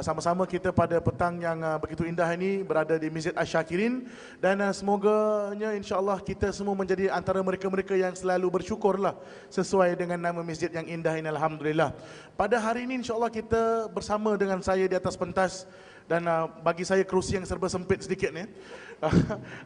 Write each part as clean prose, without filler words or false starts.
Sama-sama kita pada petang yang begitu indah ini berada di Masjid Asy-Syakirin dan semoganya insya-Allah kita semua menjadi antara mereka-mereka yang selalu bersyukurlah sesuai dengan nama masjid yang indah ini, alhamdulillah. Pada hari ini insya-Allah kita bersama dengan saya di atas pentas dan bagi saya kerusi yang serba sempit sedikit ni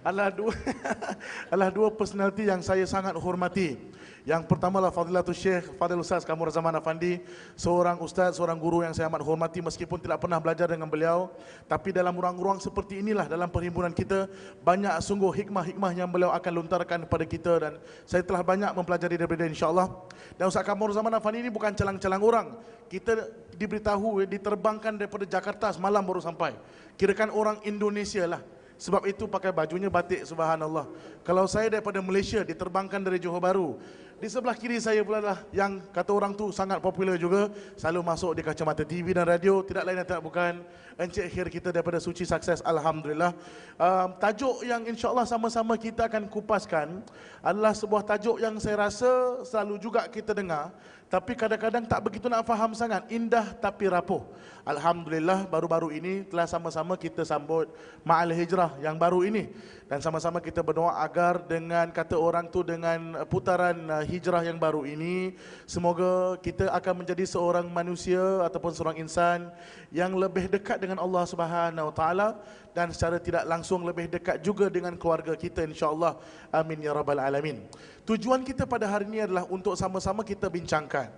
adalah dua personaliti yang saya sangat hormati. Yang pertama adalah Fadilatul Syekh Fadil Ustaz Kamur Zaman Afandi, seorang ustaz, seorang guru yang saya amat hormati meskipun tidak pernah belajar dengan beliau, tapi dalam ruang-ruang seperti inilah dalam perhimpunan kita banyak sungguh hikmah-hikmah yang beliau akan lontarkan kepada kita dan saya telah banyak mempelajari daripada insya-Allah. Dan Ustaz Kamur Zaman Afandi ini bukan calang-calang orang. Kita diberitahu diterbangkan daripada Jakarta semalam baru sampai. Kirakan orang Indonesia lah. Sebab itu pakai bajunya batik, subhanallah. Kalau saya daripada Malaysia diterbangkan dari Johor Bahru. Di sebelah kiri saya pula lah yang kata orang tu sangat popular juga, selalu masuk di kacamata TV dan radio, tidak lain dan tidak bukan Encik Khair kita daripada Suci Sukses, alhamdulillah. Tajuk yang insya-Allah sama-sama kita akan kupaskan adalah sebuah tajuk yang saya rasa selalu juga kita dengar, tapi kadang-kadang tak begitu nak faham sangat. Indah tapi rapuh. Alhamdulillah baru-baru ini telah sama-sama kita sambut Ma'al Hijrah yang baru ini. Dan sama-sama kita berdoa agar dengan kata orang tu dengan putaran hijrah yang baru ini, semoga kita akan menjadi seorang manusia ataupun seorang insan yang lebih dekat dengan Allah Subhanahu Wa Taala dan secara tidak langsung lebih dekat juga dengan keluarga kita insya-Allah. Amin ya rabbal alamin. Tujuan kita pada hari ini adalah untuk sama-sama kita bincangkan.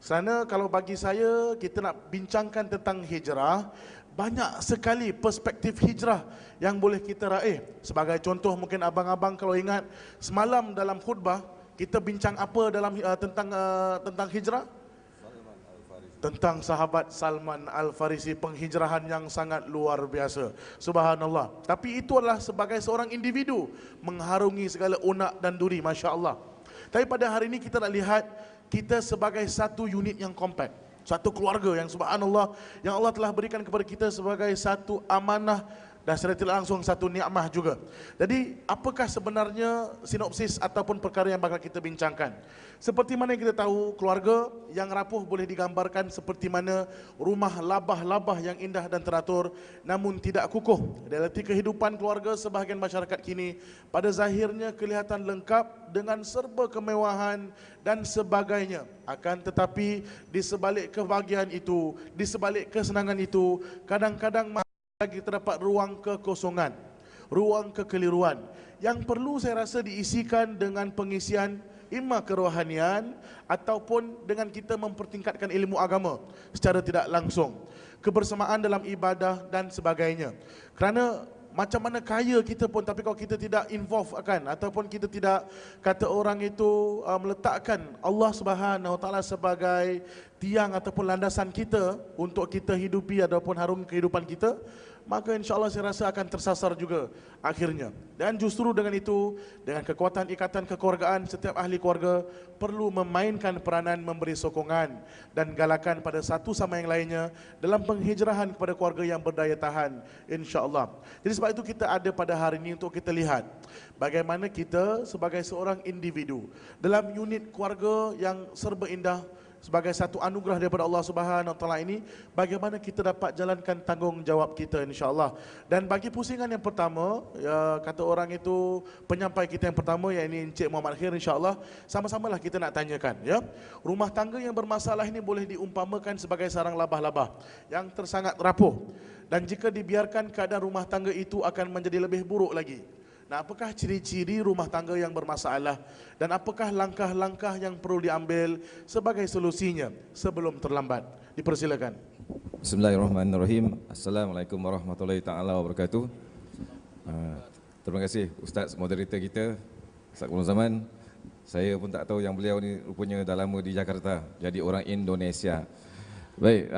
Kerana kalau bagi saya kita nak bincangkan tentang hijrah, banyak sekali perspektif hijrah yang boleh kita raih. Sebagai contoh mungkin abang-abang kalau ingat semalam dalam khutbah kita bincang apa dalam tentang hijrah? Tentang sahabat Salman Al-Farisi, penghijrahan yang sangat luar biasa. Subhanallah. Tapi itu adalah sebagai seorang individu mengharungi segala unak dan duri, masya-Allah. Tapi pada hari ini kita nak lihat kita sebagai satu unit yang kompak, satu keluarga yang subhanallah yang Allah telah berikan kepada kita sebagai satu amanah dan secara tidak langsung satu nikmah juga. Jadi apakah sebenarnya sinopsis ataupun perkara yang bakal kita bincangkan? Seperti mana yang kita tahu, keluarga yang rapuh boleh digambarkan seperti mana rumah labah-labah yang indah dan teratur namun tidak kukuh. Realiti kehidupan keluarga sebahagian masyarakat kini pada zahirnya kelihatan lengkap dengan serba kemewahan dan sebagainya. Akan tetapi di sebalik kebahagiaan itu, di sebalik kesenangan itu, kadang-kadang lagi terdapat ruang kekosongan, ruang kekeliruan yang perlu saya rasa diisikan dengan pengisian imma kerohanian ataupun dengan kita mempertingkatkan ilmu agama secara tidak langsung, kebersamaan dalam ibadah dan sebagainya. Kerana macam mana kaya kita pun tapi kalau kita tidak involve akan ataupun kita tidak kata orang itu meletakkan Allah Subhanahu Wa Taala sebagai tiang ataupun landasan kita untuk kita hidupi ataupun harungi kehidupan kita, maka insya-Allah saya rasa akan tersasar juga akhirnya. Dan justru dengan itu, dengan kekuatan ikatan kekeluargaan, setiap ahli keluarga perlu memainkan peranan memberi sokongan dan galakan pada satu sama yang lainnya dalam penghijrahan kepada keluarga yang berdaya tahan insya-Allah. Jadi sebab itu kita ada pada hari ini untuk kita lihat bagaimana kita sebagai seorang individu dalam unit keluarga yang serba indah sebagai satu anugerah daripada Allah Subhanahu Wa Taala ini, bagaimana kita dapat jalankan tanggungjawab kita insya-Allah. Dan bagi pusingan yang pertama, kata orang itu penyampai kita yang pertama iaitu Encik Muhammad Khair, insya-Allah sama-samalah kita nak tanyakan ya. Rumah tangga yang bermasalah ini boleh diumpamakan sebagai sarang labah-labah yang tersangat rapuh dan jika dibiarkan keadaan rumah tangga itu akan menjadi lebih buruk lagi. Nah, apakah ciri-ciri rumah tangga yang bermasalah dan apakah langkah-langkah yang perlu diambil sebagai solusinya sebelum terlambat? Dipersilakan. Bismillahirrahmanirrahim. Assalamualaikum warahmatullahi taala wabarakatuh. Terima kasih Ustaz moderator kita, Ustaz Kamur Zaman. Saya pun tak tahu yang beliau ni rupanya dah lama di Jakarta, jadi orang Indonesia. Baik,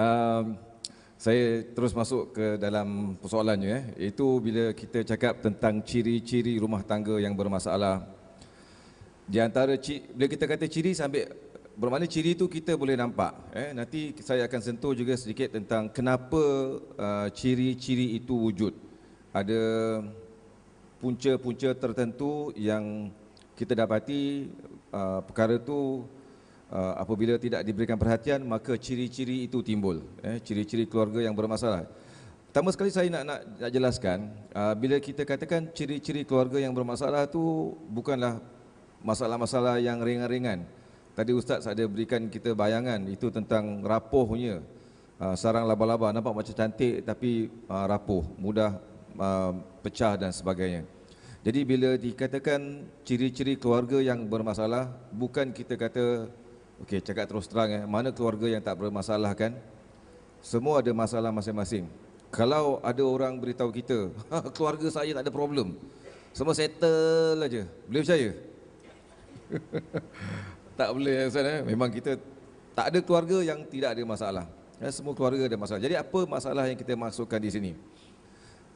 saya terus masuk ke dalam persoalannya, iaitu bila kita cakap tentang ciri-ciri rumah tangga yang bermasalah. Di antara bila kita kata ciri sambil bermakna ciri itu kita boleh nampak. Nanti saya akan sentuh juga sedikit tentang kenapa ciri-ciri itu wujud. Ada punca-punca tertentu yang kita dapati perkara itu apabila tidak diberikan perhatian, maka ciri-ciri itu timbul, ciri-ciri keluarga yang bermasalah. Pertama sekali saya nak jelaskan, bila kita katakan ciri-ciri keluarga yang bermasalah tu bukanlah masalah-masalah yang ringan-ringan. Tadi Ustaz ada berikan kita bayangan itu tentang rapuhnya sarang laba-laba, nampak macam cantik tapi rapuh, mudah pecah dan sebagainya. Jadi bila dikatakan ciri-ciri keluarga yang bermasalah, bukan kita kata, okey, cakap terus terang, mana keluarga yang tak bermasalah kan? Semua ada masalah masing-masing. Kalau ada orang beritahu kita, keluarga saya tak ada problem, semua settle aja, boleh percaya? Tak boleh Ustaz. Memang kita tak ada keluarga yang tidak ada masalah. Semua keluarga ada masalah. Jadi apa masalah yang kita masukkan di sini?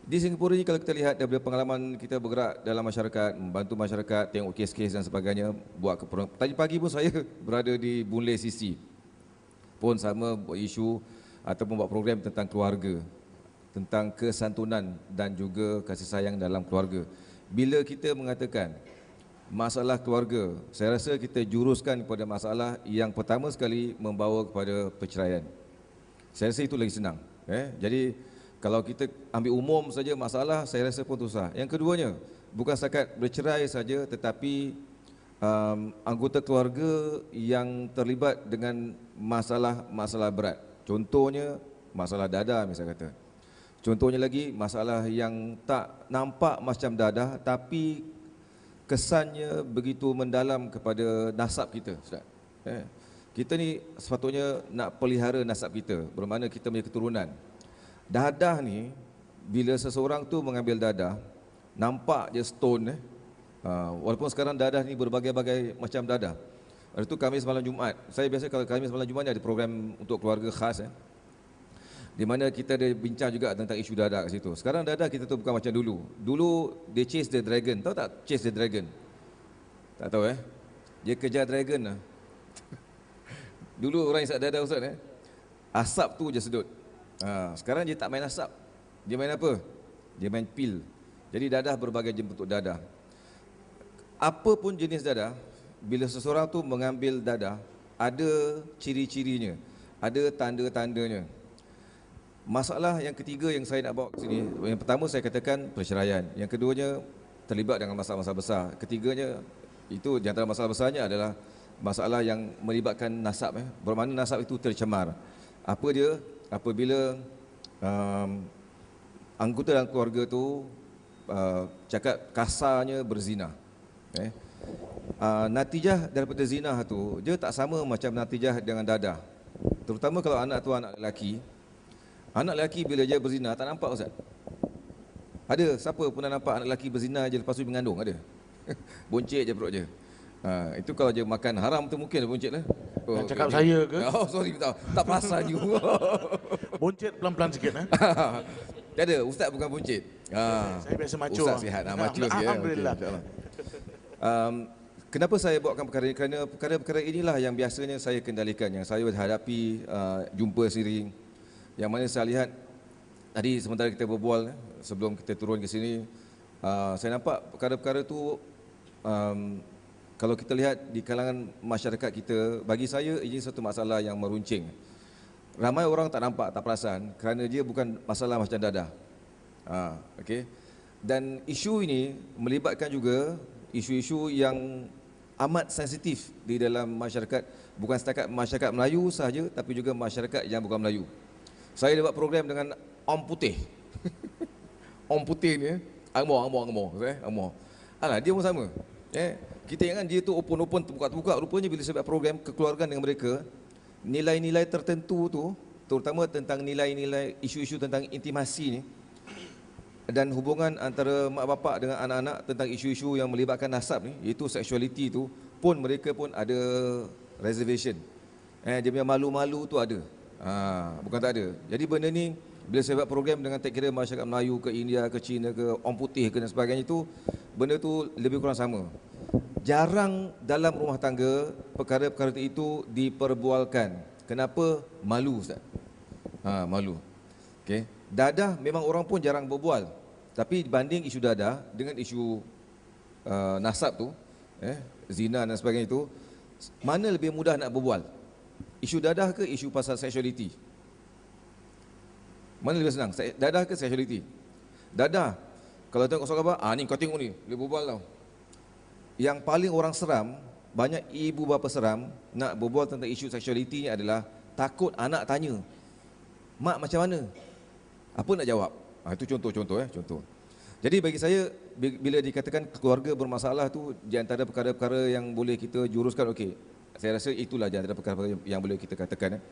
Di Singapura ni kalau kita lihat daripada pengalaman kita bergerak dalam masyarakat, membantu masyarakat, tengok kes-kes dan sebagainya, buat tadi pagi pun saya berada di Boon Lay CC, pun sama buat isu ataupun buat program tentang keluarga, tentang kesantunan dan juga kasih sayang dalam keluarga. Bila kita mengatakan masalah keluarga, saya rasa kita juruskan kepada masalah yang pertama sekali membawa kepada perceraian. Saya rasa itu lagi senang. Jadi kalau kita ambil umum saja masalah, saya rasa pun susah. Yang keduanya, bukan setakat bercerai saja, tetapi anggota keluarga yang terlibat dengan masalah-masalah berat. Contohnya masalah dadah misalnya kata. Contohnya lagi masalah yang tak nampak macam dadah tapi kesannya begitu mendalam kepada nasab kita. Kita ni sepatutnya nak pelihara nasab kita, bermakna kita punya keturunan. Dadah ni, bila seseorang tu mengambil dadah, nampak je stone. Walaupun sekarang dadah ni berbagai-bagai macam dadah. Hari tu Khamis malam Jumaat, saya biasa kalau Khamis malam Jumaat ni ada program untuk keluarga khas, di mana kita ada bincang juga tentang isu dadah kat situ. Sekarang dadah kita tu bukan macam dulu. Dulu dia chase the dragon, tahu tak chase the dragon? Tak tahu Dia kejar dragon lah. Dulu orang isap dadah Ustaz asap tu je sedut. Sekarang dia tak main asap. Dia main apa? Dia main pil. Jadi dadah berbagai jenis bentuk dadah. Apa pun jenis dadah, bila seseorang tu mengambil dadah, ada ciri-cirinya, ada tanda-tandanya. Masalah yang ketiga yang saya nak bawa ke sini, yang pertama saya katakan perceraian. Yang keduanya terlibat dengan masalah-masalah besar. Ketiganya, itu di antara masalah besarnya adalah masalah yang melibatkan nasab. Bermakna nasab itu tercemar. Apa dia? Apabila anggota dalam keluarga tu cakap kasarnya berzina, natijah daripada zina tu dia tak sama macam natijah dengan dadah. Terutama kalau anak tu anak lelaki. Anak lelaki bila dia berzina tak nampak Ustaz. Ada siapa pernah nampak anak lelaki berzina je lepas tu mengandung? Ada. Boncit je perut je. Itu kalau dia makan haram tu mungkin dia boncit lah. Yang cakap saya ke? Oh sorry, tak perasan juga. Boncit pelan-pelan sikit Tak ada, Ustaz bukan boncit. Saya biasa macho. Ustaz sihat, macho sikit. Alhamdulillah. Kenapa saya bawakan perkara ini? Kerana perkara-perkara inilah yang biasanya saya kendalikan, yang saya hadapi, jumpa sendiri. Yang mana saya lihat tadi sementara kita berbual sebelum kita turun ke sini, saya nampak perkara-perkara tu kalau kita lihat di kalangan masyarakat kita, bagi saya ini satu masalah yang meruncing. Ramai orang tak nampak, tak perasan kerana dia bukan masalah macam dadah. Okay. Dan isu ini melibatkan juga isu-isu yang amat sensitif di dalam masyarakat, bukan setakat masyarakat Melayu sahaja, tapi juga masyarakat yang bukan Melayu. Saya buat program dengan Om Putih. Om Putih ni, Angmoh. Alah, dia pun sama. Kita ingat dia tu open-open, terbuka-terbuka. Rupanya bila saya buat program kekeluargaan dengan mereka, nilai-nilai tertentu tu, terutama tentang nilai-nilai isu-isu tentang intimasi ni, dan hubungan antara mak bapak dengan anak-anak tentang isu-isu yang melibatkan nasab ni, iaitu sexuality tu, pun mereka pun ada reservation. Dia punya malu-malu tu ada. Bukan tak ada. Jadi benda ni bila saya buat program dengan tak kira masyarakat Melayu ke India ke China ke Orang Putih ke dan sebagainya itu, benda tu lebih kurang sama. Jarang dalam rumah tangga perkara-perkara itu diperbualkan. Kenapa? Malu Ustaz. Malu. Okey. Dadah memang orang pun jarang berbual. Tapi banding isu dadah dengan isu nasab tu, zina dan sebagainya itu, mana lebih mudah nak berbual? Isu dadah ke isu pasal sexuality? Mana lebih senang? Dadah ke sexuality? Dadah, kalau tengok soal khabar, ni kau tengok ni, dia berbual tau. Yang paling orang seram, banyak ibu bapa seram nak berbual tentang isu sexuality ni adalah takut anak tanya, mak macam mana? Apa nak jawab? Itu contoh. Jadi bagi saya, bila dikatakan keluarga bermasalah tu di antara perkara-perkara yang boleh kita juruskan, okey, saya rasa itulah di antara perkara-perkara yang boleh kita katakan.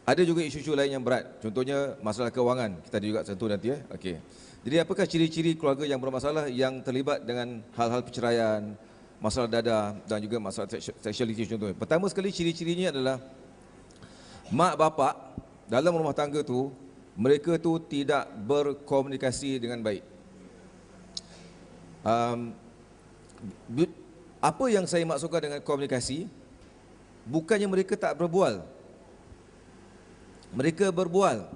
Ada juga isu-isu lain yang berat, contohnya masalah kewangan, kita juga sentuh nanti. Okey. Jadi apakah ciri-ciri keluarga yang bermasalah yang terlibat dengan hal-hal perceraian, masalah dadah dan juga masalah sexuality contohnya. Pertama sekali ciri-cirinya adalah mak bapak dalam rumah tangga tu, mereka tu tidak berkomunikasi dengan baik. Apa yang saya maksudkan dengan komunikasi, bukannya mereka tak berbual. Mereka berbual,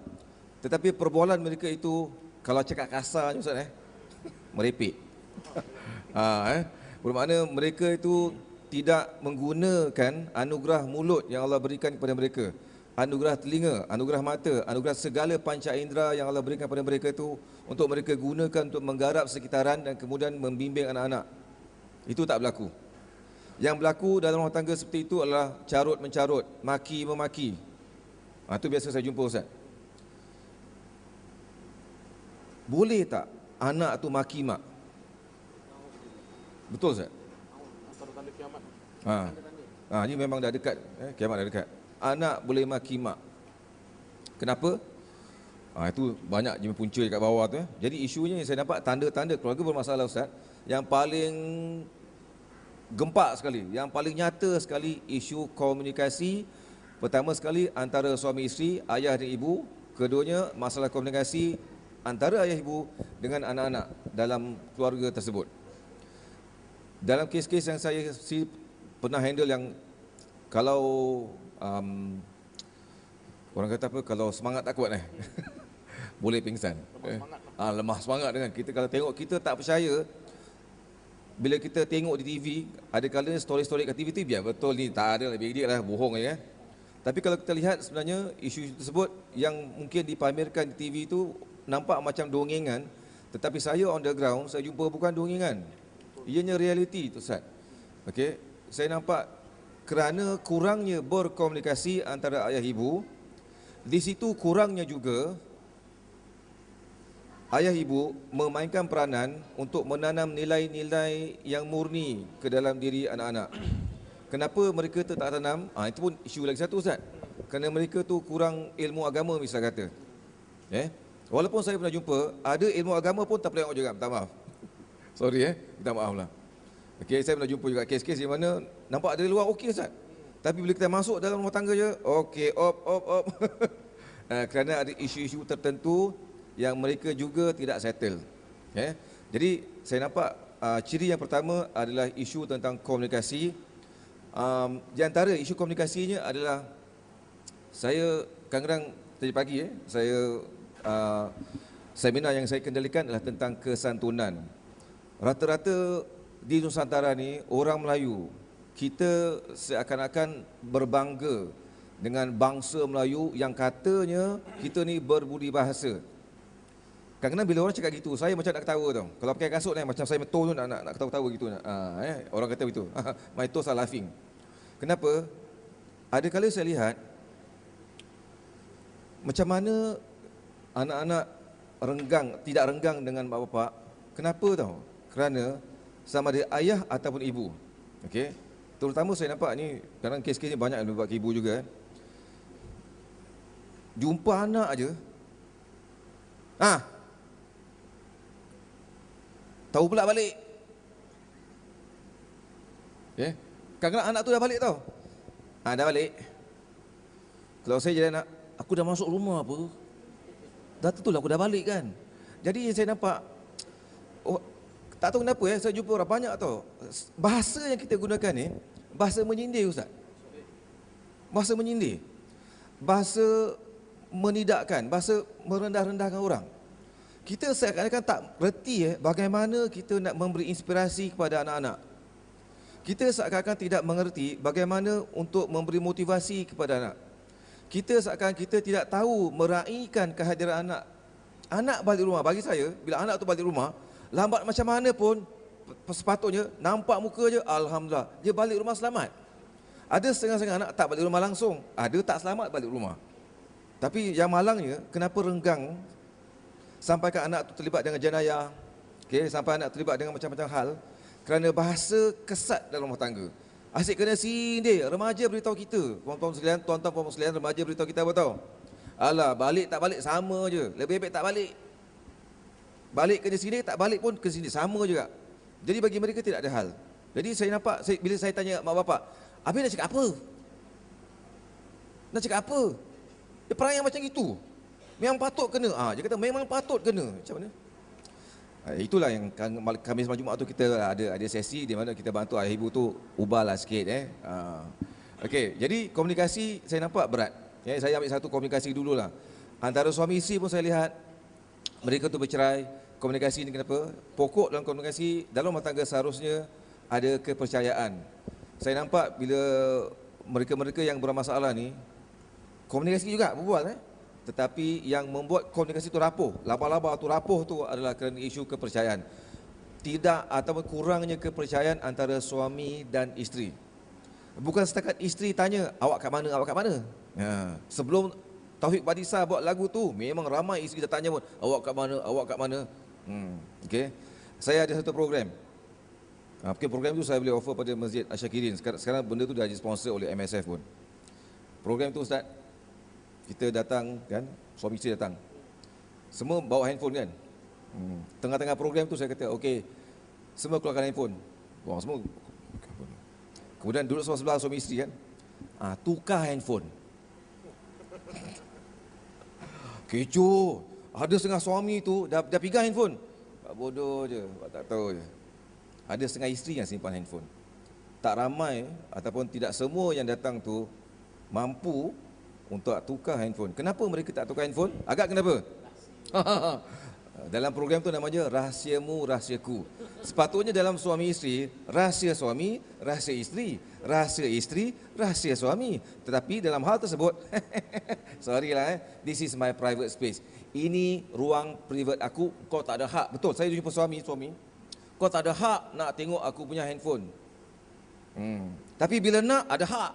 tetapi perbualan mereka itu, kalau cakap kasar Ustaz, merepek. Bermakna mereka itu tidak menggunakan anugerah mulut yang Allah berikan kepada mereka, anugerah telinga, anugerah mata, anugerah segala panca indera yang Allah berikan kepada mereka itu untuk mereka gunakan untuk menggarap sekitaran dan kemudian membimbing anak-anak. Itu tak berlaku. Yang berlaku dalam rumah tangga seperti itu adalah carut mencarut, maki memaki. Itu biasa saya jumpa Ustaz. Boleh tak anak tu maki mak? Betul Ustaz? Ini memang dah dekat, kiamat dah dekat. Anak boleh maki mak. Kenapa? Itu banyak je punca dekat bawah tu. Jadi isunya yang saya nampak tanda-tanda keluarga bermasalah Ustaz, yang paling gempak sekali, yang paling nyata sekali isu komunikasi. Pertama sekali antara suami isteri, ayah dan ibu. Keduanya masalah komunikasi antara ayah ibu dengan anak-anak dalam keluarga tersebut. Dalam kes-kes yang saya pernah handle yang kalau orang kata apa, kalau semangat tak kuat boleh pingsan. Lemah semangat dengan kita. Kalau tengok kita tak percaya, bila kita tengok di TV, ada kalanya story-story kat TV tu biar betul ni, tak ada lebih dia lah, bohong je. Tapi kalau kita lihat sebenarnya isu tersebut yang mungkin dipamerkan di TV itu nampak macam dongengan, tetapi saya on the ground saya jumpa bukan dongengan. Ianya realiti tu Ustaz. Okey, saya nampak kerana kurangnya berkomunikasi antara ayah ibu, di situ kurangnya juga ayah ibu memainkan peranan untuk menanam nilai-nilai yang murni ke dalam diri anak-anak. Kenapa mereka tak tanam? Itu pun isu lagi satu Ustaz. Kerana mereka tu kurang ilmu agama misal kata. Walaupun saya pernah jumpa, ada ilmu agama pun tak boleh juga, minta maaf. Sorry minta maaf lah. Okey, saya pernah jumpa juga kes-kes di mana nampak dari luar okey Ustaz. Tapi bila kita masuk dalam rumah tangga je, okey, op. Kerana ada isu-isu tertentu yang mereka juga tidak settle. Jadi saya nampak ciri yang pertama adalah isu tentang komunikasi. Di antara isu komunikasinya adalah, saya kadang-kadang tadi pagi saya seminar yang saya kendalikan adalah tentang kesantunan. Rata-rata di Nusantara ni orang Melayu, kita seakan-akan berbangga dengan bangsa Melayu yang katanya kita ni berbudi bahasa. Kadang-kadang bila orang cakap gitu, saya macam nak ketawa tau. Kalau pakai kasut macam saya metul tu nak ketawa-ketawa gitu. Orang kata begitu. My toes are laughing. Kenapa? Ada kali saya lihat macam mana anak-anak tidak renggang dengan mak bapak. Kenapa tau? Kerana sama ada ayah ataupun ibu. Okey. Terutama saya nampak ni, kadang kes-kes ni banyak buat ke ibu juga. Jumpa anak aja. Tahu pula balik. Kadang-kadang anak tu dah balik tau. Dah balik. Kalau saya jadi anak, aku dah masuk rumah apa? Dah tentulah aku dah balik kan. Jadi saya nampak, tak tahu kenapa saya jumpa orang banyak tau. Bahasa yang kita gunakan ni, bahasa menyindir Ustaz. Bahasa menyindir. Bahasa menidakkan, bahasa merendah-rendahkan orang. Kita seakan-akan tak reti bagaimana kita nak memberi inspirasi kepada anak-anak. Kita seakan-akan tidak mengerti bagaimana untuk memberi motivasi kepada anak. Kita seakan kita tidak tahu meraihkan kehadiran anak. Anak balik rumah, bagi saya, bila anak tu balik rumah, lambat macam mana pun, sepatutnya nampak muka je, alhamdulillah, dia balik rumah selamat. Ada setengah-setengah anak tak balik rumah langsung, ada tak selamat balik rumah. Tapi yang malangnya, kenapa renggang sampai ke anak tu terlibat dengan jenayah, sampai anak terlibat dengan macam-macam hal, kerana bahasa kesat dalam rumah tangga. Asyik kena sindir, remaja beritahu kita, tuan-tuan puan sekalian, remaja beritahu kita apa tahu? Alah, balik tak balik sama je, lebih baik tak balik. Balik kena sini, tak balik pun ke sini, sama juga. Jadi bagi mereka tidak ada hal. Jadi saya nampak, bila saya tanya mak bapak, habis nak cakap apa? Nak cakap apa? Dia perangai macam itu. Memang patut kena. Dia kata memang patut kena. Macam mana? Itulah yang Khamis malam Jumaat tu kita ada sesi di mana kita bantu ayah ibu tu ubahlah sikit. Okey, jadi komunikasi saya nampak berat. Saya ambil satu komunikasi dululah. Antara suami isteri pun saya lihat mereka tu bercerai. Komunikasi ni kenapa? Pokok dalam komunikasi dalam rumah tangga seharusnya ada kepercayaan. Saya nampak bila mereka-mereka yang bermasalah ni komunikasi juga berbual tetapi yang membuat komunikasi itu rapuh, laba-laba tu rapuh tu adalah kerana isu kepercayaan. Tidak ataupun kurangnya kepercayaan antara suami dan isteri. Bukan setakat isteri tanya, awak kat mana, awak kat mana? Sebelum Taufik Badisa buat lagu tu, memang ramai isteri dah tanya pun, awak kat mana, awak kat mana? Okay. Saya ada satu program. Mungkin program tu saya boleh offer pada Masjid Asyakirin. Sekarang benda tu dah disponsor oleh MSF pun. Program tu Ustaz, kita datang kan, suami isteri datang, semua bawa handphone kan. Tengah-tengah program tu saya kata, okey, semua keluarkan handphone. Buang semua. Kemudian duduk sebelah suami isteri kan, tukar handphone. Kecoh. Ada setengah suami tu dah pegang handphone. Bodoh je, tak tahu je. Ada setengah isteri yang simpan handphone. Tak ramai ataupun tidak semua yang datang tu mampu untuk tukar handphone. Kenapa mereka tak tukar handphone? Agak kenapa? Dalam program tu namanya rahsiamu, rahsiaku. Sepatutnya dalam suami isteri, rahsia suami, rahsia isteri, rahsia isteri, rahsia suami. Tetapi dalam hal tersebut, sorry lah this is my private space. Ini ruang private aku, kau tak ada hak. Betul, saya jumpa suami, kau tak ada hak nak tengok aku punya handphone. Tapi bila nak, ada hak.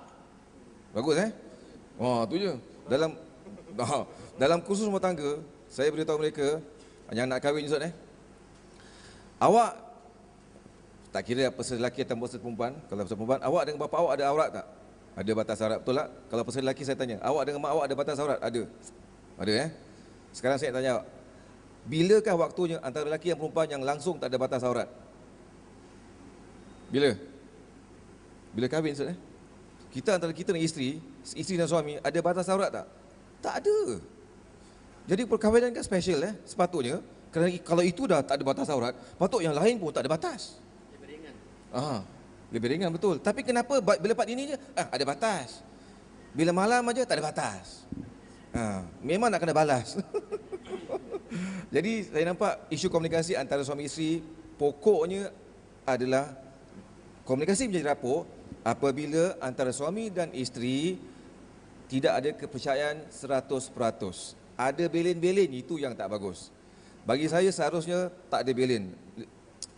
Bagus tu je. Dalam kursus rumah tangga, saya beritahu mereka yang nak kahwin Ustaz awak tak kira pasal lelaki atau pasal perempuan, kalau pasal perempuan, awak dengan bapa awak ada aurat tak? Ada batas aurat, betul tak? Kalau pasal lelaki saya tanya, awak dengan mak awak ada batas aurat? Ada. Sekarang saya tanya, bilakah waktunya antara lelaki dan perempuan yang langsung tak ada batas aurat? Bila kahwin Ustaz kita antara kita dan isteri dan suami ada batas aurat tak? Tak ada. Jadi perkahwinan kan special sepatutnya. Kerana kalau itu dah tak ada batas aurat, patut yang lain pun tak ada batas. Lebih ringan. Lebih ringan betul. Tapi kenapa bila part ini je ada batas. Bila malam aja tak ada batas. Memang nak kena balas. Jadi saya nampak isu komunikasi antara suami isteri pokoknya adalah komunikasi menjadi rapuh apabila antara suami dan isteri tidak ada kepercayaan 100%. Ada belen-belen, itu yang tak bagus. Bagi saya seharusnya tak ada belen.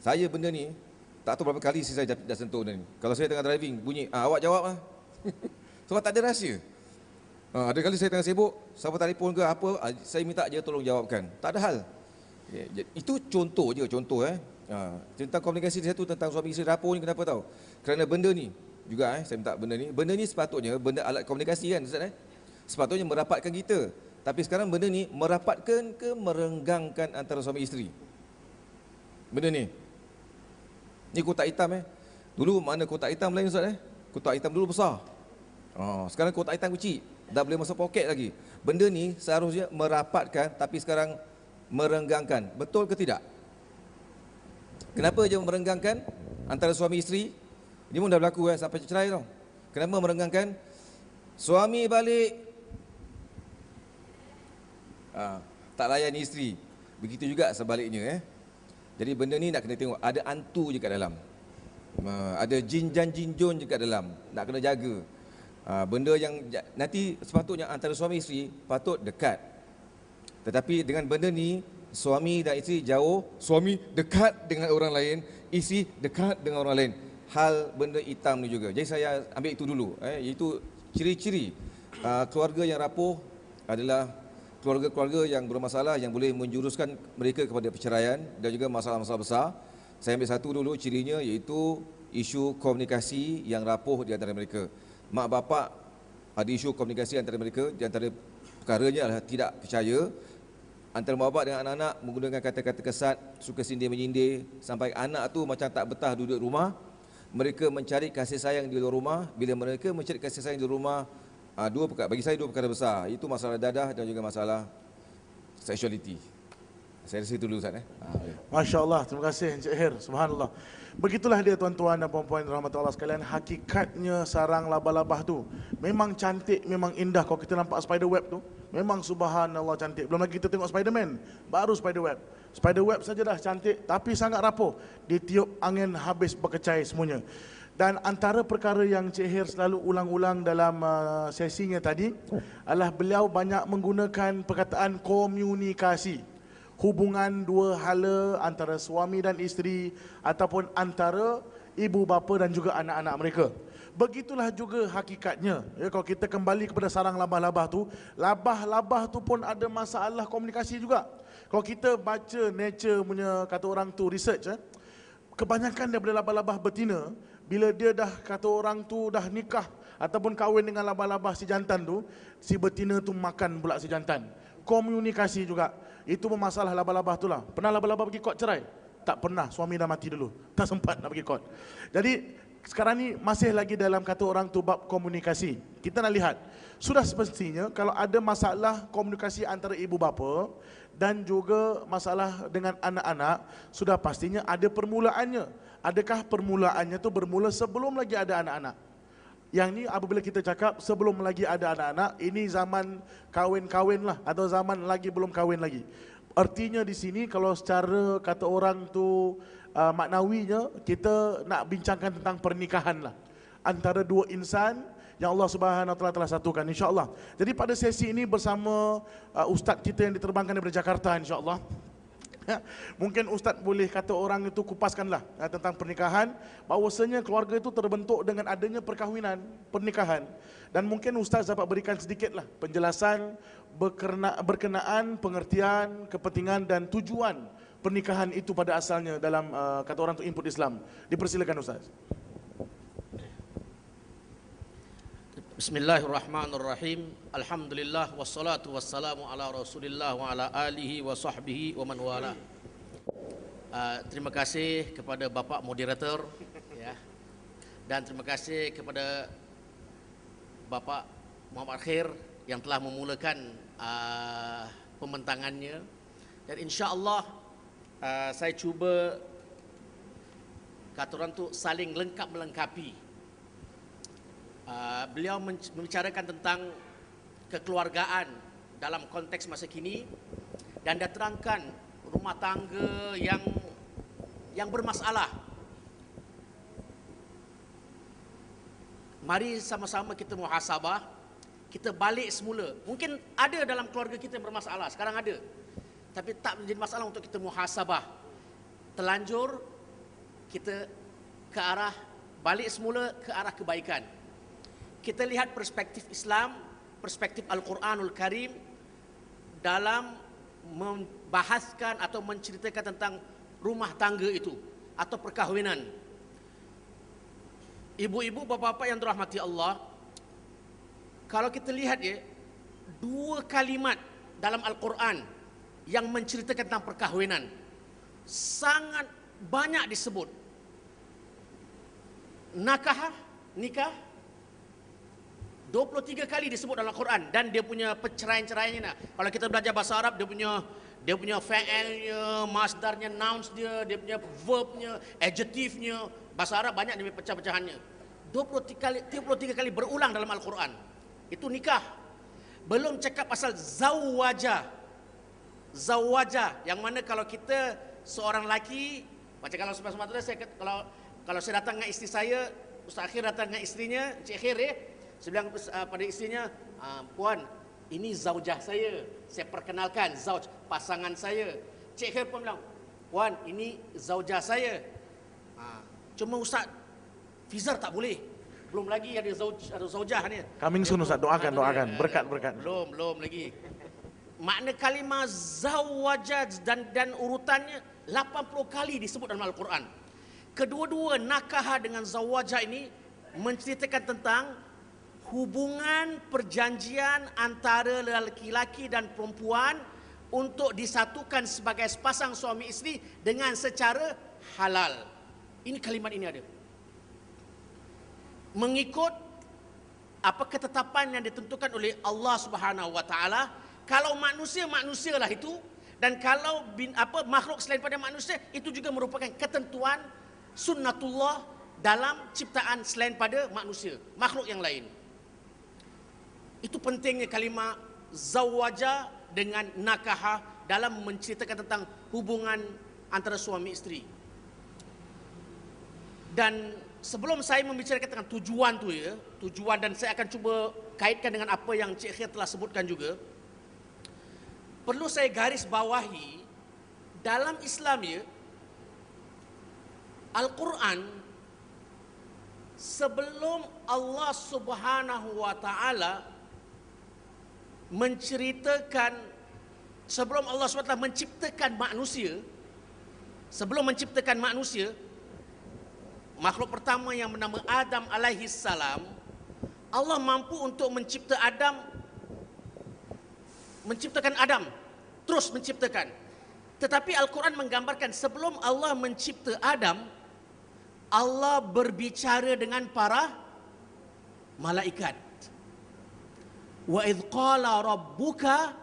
Saya benda ni, tak tahu berapa kali saya dah sentuh benda ni. Kalau saya tengah driving, bunyi, awak jawab lah. Sebab tak ada rahsia. Ada kali saya tengah sibuk, siapa telefon ke apa, saya minta dia tolong jawabkan. Tak ada hal. Itu contoh je, tentang komunikasi di satu tentang suami isteri rapuh ni kenapa tahu? Kerana benda ni juga saya minta benda ni sepatutnya benda alat komunikasi kan Ustaz sepatutnya merapatkan kita. Tapi sekarang benda ni merapatkan ke merenggangkan antara suami isteri? Benda ni. Ni kotak hitam Dulu mana kotak hitam lain Ustaz Kotak hitam dulu besar. Sekarang kotak hitam kecil. Dah boleh masuk poket lagi. Benda ni seharusnya merapatkan tapi sekarang merenggangkan. Betul ke tidak? Kenapa je merenggangkan antara suami isteri? Ini pun dah berlaku sampai cerai tau. Kenapa merenggangkan? Suami balik tak layan isteri. Begitu juga sebaliknya Jadi benda ni nak kena tengok ada hantu je kat dalam. ada jin jan jin jun dekat dalam, nak kena jaga. Benda yang nanti sepatutnya antara suami isteri patut dekat, tetapi dengan benda ni suami dan isteri jauh, suami dekat dengan orang lain, isteri dekat dengan orang lain. Hal benda hitam ni juga. Jadi saya ambil itu dulu, iaitu ciri-ciri keluarga yang rapuh adalah keluarga-keluarga yang bermasalah, yang boleh menjuruskan mereka kepada perceraian dan juga masalah-masalah besar. Saya ambil satu dulu cirinya, iaitu isu komunikasi yang rapuh di antara mereka. Mak bapak ada isu komunikasi antara mereka, di antara perkaranya adalah tidak percaya. Antara mak bapak dengan anak-anak menggunakan kata-kata kesat, suka sindir menyindir, sampai anak tu macam tak betah duduk rumah. Mereka mencari kasih sayang di luar rumah. Bila mereka mencari kasih sayang di rumah, bagi saya dua perkara besar, itu masalah dadah dan juga masalah sexuality. Saya rasa itu dulu Ustaz. Masya Allah, terima kasih Encik Her, subhanallah. Begitulah dia tuan-tuan dan puan-puan rahmat Allah sekalian. Hakikatnya sarang labah-labah tu memang cantik, memang indah. Kalau kita nampak spider web tu, memang subhanallah cantik. Belum lagi kita tengok Spiderman, baru spider web. Spider web saja dah cantik, tapi sangat rapuh. Ditiup angin habis berkecai semuanya. Dan antara perkara yang Encik Her selalu ulang-ulang dalam sesinya tadi adalah beliau banyak menggunakan perkataan komunikasi. Hubungan dua hala antara suami dan isteri ataupun antara ibu bapa dan juga anak-anak mereka. Begitulah juga hakikatnya. Ya, kalau kita kembali kepada sarang labah-labah tu, labah-labah tu pun ada masalah komunikasi juga. Kalau kita baca nature punya, kata orang tu research, kebanyakan daripada labah-labah betina, bila dia dah, kata orang tu dah nikah ataupun kahwin dengan labah-labah si jantan tu, si betina tu makan pula si jantan. Komunikasi juga. Itu masalah labah-labah tu lah. Pernah labah-labah pergi court cerai? Tak pernah, suami dah mati dulu. Tak sempat nak pergi court. Jadi sekarang ni masih lagi dalam kata orang tu bab komunikasi. Kita nak lihat, sudah semestinya kalau ada masalah komunikasi antara ibu bapa dan juga masalah dengan anak-anak, sudah pastinya ada permulaannya. Adakah permulaannya tu bermula sebelum lagi ada anak-anak? Yang ni apabila kita cakap sebelum lagi ada anak-anak, ini zaman kahwin-kahwin lah, atau zaman lagi belum kahwin lagi. Artinya di sini kalau secara kata orang tu maknawinya, kita nak bincangkan tentang pernikahan lah antara dua insan yang Allah Subhanahu Wa Taala telah satukan, insya-Allah. Jadi pada sesi ini bersama ustaz kita yang diterbangkan daripada Jakarta, insya-Allah. Mungkin Ustaz boleh kata orang itu kupaskanlah tentang pernikahan, bahawasanya keluarga itu terbentuk dengan adanya perkahwinan, pernikahan. Dan mungkin Ustaz dapat berikan sedikitlah penjelasan berkenaan pengertian, kepentingan dan tujuan pernikahan itu pada asalnya dalam kata orang itu input Islam. Dipersilakan Ustaz. Bismillahirrahmanirrahim. Alhamdulillah wassalatu wassalamu ala Rasulillah wa ala alihi wa sahbihi wa man wala. Terima kasih kepada Bapak moderator ya. Dan terima kasih kepada Bapak Muhammad Khair yang telah memulakan pembentangannya. Dan insya-Allah saya cuba kata orang tu saling lengkap melengkapi. Beliau membicarakan tentang kekeluargaan dalam konteks masa kini dan dia terangkan rumah tangga yang bermasalah. Mari sama-sama kita muhasabah, kita balik semula. Mungkin ada dalam keluarga kita yang bermasalah, sekarang ada. Tapi tak menjadi masalah untuk kita muhasabah. Telanjur kita ke arah balik semula ke arah kebaikan. Kita lihat perspektif Islam, perspektif Al-Quranul Karim dalam membahaskan atau menceritakan tentang rumah tangga itu atau perkahwinan. Ibu-ibu, bapa-bapa yang dirahmati Allah, kalau kita lihat ya, dua kalimat dalam Al-Quran yang menceritakan tentang perkahwinan sangat banyak disebut. Nikah 23 kali disebut dalam Al-Quran dan dia punya perceraian-ceraiannya. Kalau kita belajar bahasa Arab, dia punya fa'ilnya, masdarnya, nouns dia punya verbnya, adjektifnya. Bahasa Arab banyak dia pecah-pecahannya. 33 kali berulang dalam Al-Quran. Itu nikah. Belum cakap pasal zawaja. Zawaja yang mana kalau kita seorang lelaki, macam kalau Sumatera saya kalau Kalau saya datang dengan isteri saya, Ustaz Akhir datang dengan isterinya, Cik Akhir saya bilang pada isterinya, puan, ini zaujah saya perkenalkan, zauj, pasangan saya. Cik Akhir pun bilang, puan, ini zaujah saya. Cuma Ustaz Fizar tak boleh. Belum lagi ada zaujah ni. Coming soon Ustaz, doakan, berkat. Belum lagi. Makna kalimah zawaja dan urutannya 80 kali disebut dalam Al-Quran. Kedua-dua nakah dengan zawaja ini menceritakan tentang hubungan perjanjian antara lelaki-laki dan perempuan untuk disatukan sebagai sepasang suami isteri dengan secara halal. Ini kalimat ini ada. Mengikut apa ketetapan yang ditentukan oleh Allah Subhanahu wa taala, kalau manusialah itu, dan kalau makhluk selain pada manusia itu juga merupakan ketentuan sunnatullah dalam ciptaan selain pada manusia, makhluk yang lain. Itu pentingnya kalimah zawaja dengan nakaha dalam menceritakan tentang hubungan antara suami isteri. Dan sebelum saya membicarakan tentang tujuan tu tujuan, dan saya akan cuba kaitkan dengan apa yang Cik Khair telah sebutkan juga, perlu saya garis bawahi dalam Islam Al-Quran, sebelum Allah Subhanahu wa taala menceritakan, sebelum Allah SWT menciptakan manusia, makhluk pertama yang bernama Adam alaihi salam, Allah mampu untuk menciptakan Adam, terus menciptakan. Tetapi Al-Quran menggambarkan sebelum Allah mencipta Adam, Allah berbicara dengan para malaikat. Wa idh qala rabbuka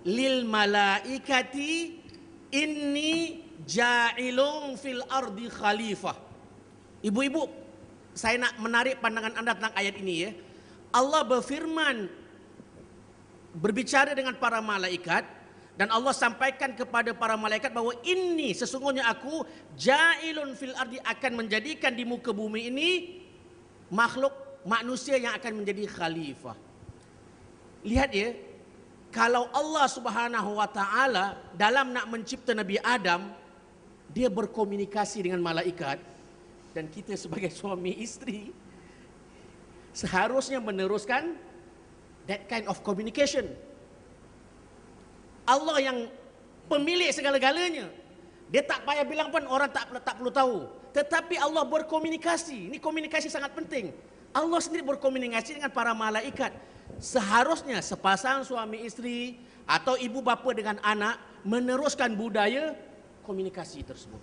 lil malaikati inni ja'ilun fil ardi khalifah. Ibu-ibu, saya nak menarik pandangan anda tentang ayat ini Allah berfirman, berbicara dengan para malaikat, dan Allah sampaikan kepada para malaikat bahawa ini sesungguhnya aku ja'ilun fil ardi, akan menjadikan di muka bumi ini makhluk manusia yang akan menjadi khalifah. Lihat kalau Allah Subhanahu wa taala dalam nak mencipta Nabi Adam, dia berkomunikasi dengan malaikat, dan kita sebagai suami isteri seharusnya meneruskan that kind of communication. Allah yang pemilik segala-galanya, dia tak payah bilang pun orang tak perlu tahu. Tetapi Allah berkomunikasi. Ini komunikasi sangat penting. Allah sendiri berkomunikasi dengan para malaikat. Seharusnya sepasang suami isteri atau ibu bapa dengan anak meneruskan budaya komunikasi tersebut.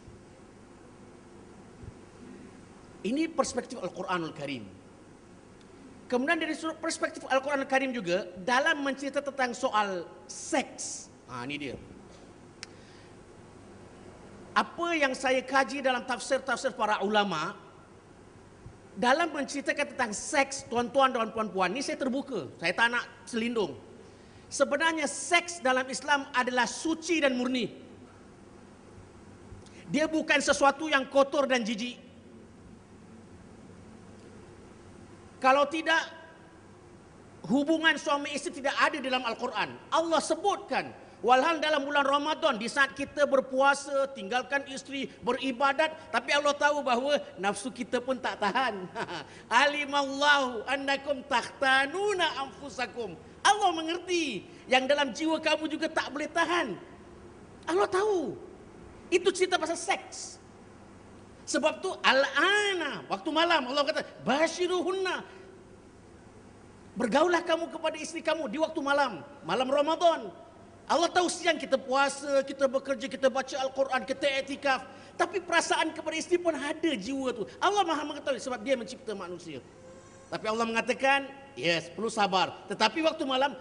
Ini perspektif Al-Quranul Karim. Kemudian dari perspektif Al-Quranul Karim juga dalam menceritakan tentang soal seks. Ini dia. Apa yang saya kaji dalam tafsir-tafsir para ulama, dalam menceritakan tentang seks tuan-tuan dan puan-puan, ini saya terbuka, saya tak nak selindung. Sebenarnya seks dalam Islam adalah suci dan murni. Dia bukan sesuatu yang kotor dan jijik. Kalau tidak, hubungan suami isteri tidak ada dalam Al-Quran. Allah sebutkan, walhal dalam bulan Ramadan, di saat kita berpuasa, tinggalkan isteri, beribadat, tapi Allah tahu bahawa nafsu kita pun tak tahan. Alimallahu annakum takhtanuna anfusakum. Allah mengerti yang dalam jiwa kamu juga tak boleh tahan. Allah tahu. Itu cerita pasal seks. Sebab tu al-ana, waktu malam Allah kata basyiruhunna, bergaulah kamu kepada isteri kamu di waktu malam, malam Ramadan. Allah tahu siang kita puasa, kita bekerja, kita baca Al-Quran, kita iktikaf, tapi perasaan kepada isteri pun ada jiwa tu. Allah Maha mengetahui sebab dia mencipta manusia. Tapi Allah mengatakan, yes, perlu sabar. Tetapi waktu malam